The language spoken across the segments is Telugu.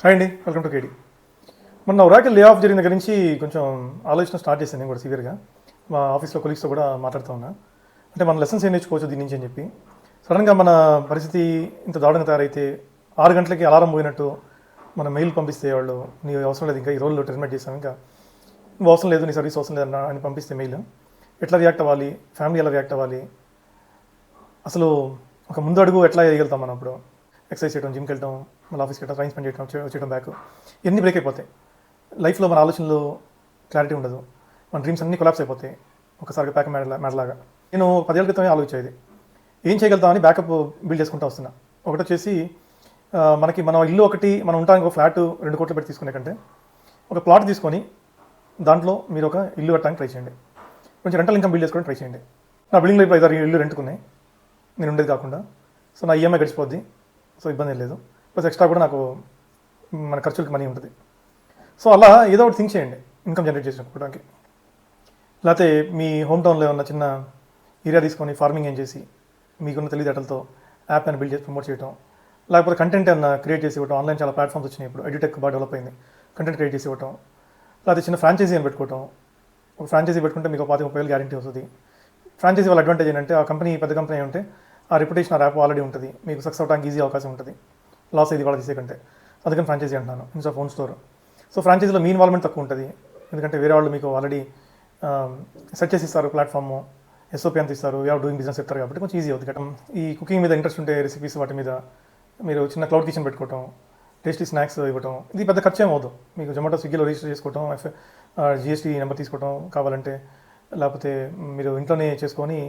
హాయ్ అండి, వెల్కమ్ టు కేడి. మొన్న ఒరాకిల్ లే ఆఫ్ జరిగిన దగ్గర నుంచి కొంచెం ఆలోచన స్టార్ట్ చేశాను నేను కూడా సివియర్గా. మా ఆఫీస్లో కొలీగ్స్తో కూడా మాట్లాడుతూ ఉన్నా. అంటే మన లెసన్స్ ఏం నేర్చుకోవచ్చు దీని నుంచి అని చెప్పి. సడన్గా మన పరిస్థితి ఇంత దారుణంగా తయారైతే 6 గంటలకి అలారం పోయినట్టు మన మెయిల్ పంపిస్తే వాళ్ళు నీ అవసరం లేదు, ఇంకా ఈ రోజులో టెర్మినేట్ చేసాం, ఇంకా నువ్వు అవసరం లేదు, నీ సర్వీస్ అవసరం లేదన్నా అని పంపిస్తే మెయిల్ ఎట్లా రియాక్ట్ అవ్వాలి, ఫ్యామిలీ ఎలా రియాక్ట్ అవ్వాలి, అసలు ఒక ముందు అడుగు ఎట్లా వేయగలుగుతాం మనం. అప్పుడు ఎక్సర్సైజ్ చేయడం, జిమ్కి వెళ్ళడం, మళ్ళీ ఆఫీస్కి వెళ్ళడం, టైం స్పెండ్ చేయడం బ్యాక్ ఎన్ని బ్రేక్ అయిపోతాయి. లైఫ్లో మన ఆలోచనలు క్లారిటీ ఉండదు, మన డ్రీమ్స్ అన్నీ కొలాప్స్ అయిపోతాయి ఒకసారిగా ప్యాక్ మెడలాగా. నేను 10 ఏళ్ల క్రితమే ఆలోచించేది ఏం చేయగలుగుతామని బ్యాకప్ బిల్డ్ చేసుకుంటూ వస్తున్నా. ఒకటి వచ్చేసి మనకి మన ఇల్లు ఒకటి, మనం ఉండడానికి ఒక ఫ్లాట్ 2 కోట్లు పెట్టి తీసుకునే కంటే ఒక ప్లాట్ తీసుకొని దాంట్లో మీరు ఒక ఇల్లు కట్టడానికి ట్రై చేయండి. కొంచెం రెంటల్ ఇన్కమ్ బిల్డ్ చేసుకోవడానికి ట్రై చేయండి. నా బిల్డింగ్లో ఇప్పుడు 5 ఇల్లు రెంట్కున్నాయి, నేను ఉండేది కాకుండా. సో నా ఈఎంఐ గడిచిపోద్ది, సో ఇబ్బంది ఏం లేదు. ప్లస్ ఎక్స్ట్రా కూడా నాకు మన ఖర్చులకి మనీ ఉంటుంది. సో అలా ఏదో ఒకటి థింక్ చేయండి ఇన్కమ్ జనరేట్ చేసుకోవడానికి. లేకపోతే మీ హోమ్ టౌన్లో ఉన్న చిన్న ఏరియా తీసుకొని ఫార్మింగ్ ఏం చేసి మీకున్న తెలివితేటలతో యాప్ అని బిల్డ్ చేసి ప్రమోట్ చేయడం, లేకపోతే కంటెంట్ అన్న క్రియేట్ చేసి ఇవ్వటం. ఆన్లైన్ చాలా ప్లాట్ఫామ్స్ వచ్చినాయి ఇప్పుడు, ఎడ్యుటెక్ బాగా డెవలప్ అయింది. కంటెంట్ క్రియేట్ చేసి ఇవ్వటం, లేకపోతే చిన్న ఫ్రాంచైజీ అని పెట్టుకోవటం. ఒక ఫ్రాంచైజీ పెట్టుకుంటే మీకు 25-30 గ్యారంటీ వస్తుంది. ఫ్రాంచైజీ వాళ్ళ అడ్వాంటేజ్ ఏంటంటే ఆ కంపెనీ పెద్ద కంపెనీ ఉంటే ఆ రెప్యుటేషన్, ఆ ర్యాప్ ఆల్రెడీ ఉంటుంది, మీకు సక్సెస్ అవడానికి ఈజీ అవకాశం ఉంటుంది, లాస్ అయ్యి వాళ్ళ తీసే కంటే. అందుకని ఫ్రాంచైజీ అంటున్నాను instead of own store. So ఫ్రాంచైజీలో మీ ఇన్వాల్వ్మెంట్ తక్కువ ఉంటుంది, ఎందుకంటే వేరే వాళ్ళు మీకు ఆల్రెడీ సెట్ చేసి ఇస్తారు, ప్లాట్ఫామ్ ఎస్ఓపి అంత ఇస్తారు, యూ డూయింగ్ బిజినెస్ చెప్తారు, కాబట్టి కొంచెం ఈజీ అవుతుంది. ఈ కుకింగ్ మీద ఇంట్రెస్ట్ ఉంటే రెసిపీస్ వాటి మీద మీరు చిన్న క్లౌడ్ కిచెన్ పెట్టుకోవటం, టేస్టీ స్నాక్స్ ఇవ్వటం, ఇది పెద్ద ఖర్చు ఏమవుదు. మీకు జొమాటో, స్విగ్గీలో రిజిస్టర్ చేసుకోవటం, జిఎస్టీ నెంబర్ తీసుకోవటం కావాలంటే, లేకపోతే మీరు ఇంట్లోనే చేసుకొని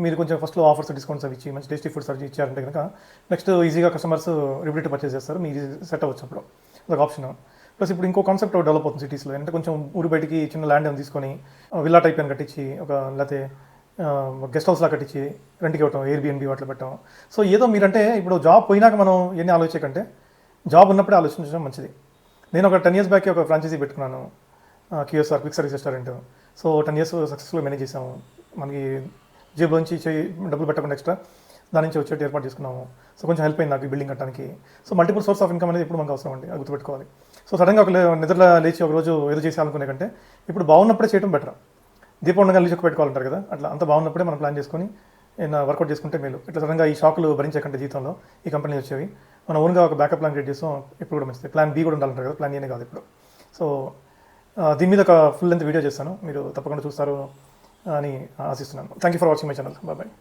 మీరు కొంచెం ఫస్ట్లో ఆఫర్స్, డిస్కౌంట్స్ అవి ఇచ్చి మంచి టేస్టీ ఫుడ్స్ అవి ఇచ్చారంటే కనుక నెక్స్ట్ ఈజీగా కస్టమర్స్ రిపీట్ పర్చేస్ చేస్తారు, మీరు సెట్ అవ్వచ్చు అప్పుడు. అదొక ఆప్షన్. ప్లస్ ఇప్పుడు ఇంకో కాన్సెప్ట్ డెవలప్ అవుతుంది సిటీస్లో, అంటే కొంచెం ఊరి బయటికి చిన్న ల్యాండ్ అని తీసుకొని విల్లా టైప్ అని కట్టించి, ఒక లేకపోతే గెస్ట్ హౌస్లా కట్టించి రెంట్కి ఇవ్వటం, ఎయిర్బిఎన్బి వాటిలో పెట్టడం. సో ఏదో మీరంటే ఇప్పుడు జాబ్ పోయినాక మనం ఎన్ని ఆలోచించకంటే జాబ్ ఉన్నప్పుడే ఆలోచించడం మంచిది. నేను ఒక 10 years బ్యాక్ ఒక ఫ్రాంచైజీ పెట్టుకున్నాను, QSR quick service restaurant. So 10 years సక్సెస్ఫుల్గా మేనేజ్ చేసాము. మనకి జేబులోంచి డబ్బులు పెట్టకుండా ఎక్స్ట్రా దాని నుంచి వచ్చేట్టు ఏర్పాటు చేసుకున్నాము. సో కొంచెం హెల్ప్ అయింది నాకు ఈ బిల్డింగ్ కట్టడానికి. So multiple source of income అనేది ఇప్పుడు మనకు అవసరం అండి, అది గుర్తుపెట్టుకోవాలి. సో సడన్గా ఒక నిద్రలో లేచి ఒక రోజు ఏదో చేయాలనుకునే కంటే ఇప్పుడు బాగున్నప్పుడే చేయడం బెటర్. దీపం ఉండగా లీచ్ పెట్టుకోవాలంటారు కదా, అట్లా అంత బాగున్నప్పుడే మనం ప్లాన్ చేసుకొని ఏమైనా వర్కౌట్ చేసుకుంటే మేలు. ఇట్లా సడన్గా ఈ షాకులు భరించకంటే జీవితంలో ఈ కంపెనీలు వచ్చేవి, మనం ఓన్గా ఒక బ్యాకప్ ప్లాన్ క్రియేట్ చేస్తాం, ఇప్పుడు కూడా మంచిది. ప్లాన్ బి కూడా ఉండాలంటారు కదా, ప్లాన్ ఏనే కాదు ఇప్పుడు. సో దీని మీద ఒక ఫుల్ లెంత్ వీడియో చేస్తాను, మీరు తప్పకుండా చూస్తారు అని ఆశిస్తున్నాను. Thank you for watching my channel. Bye.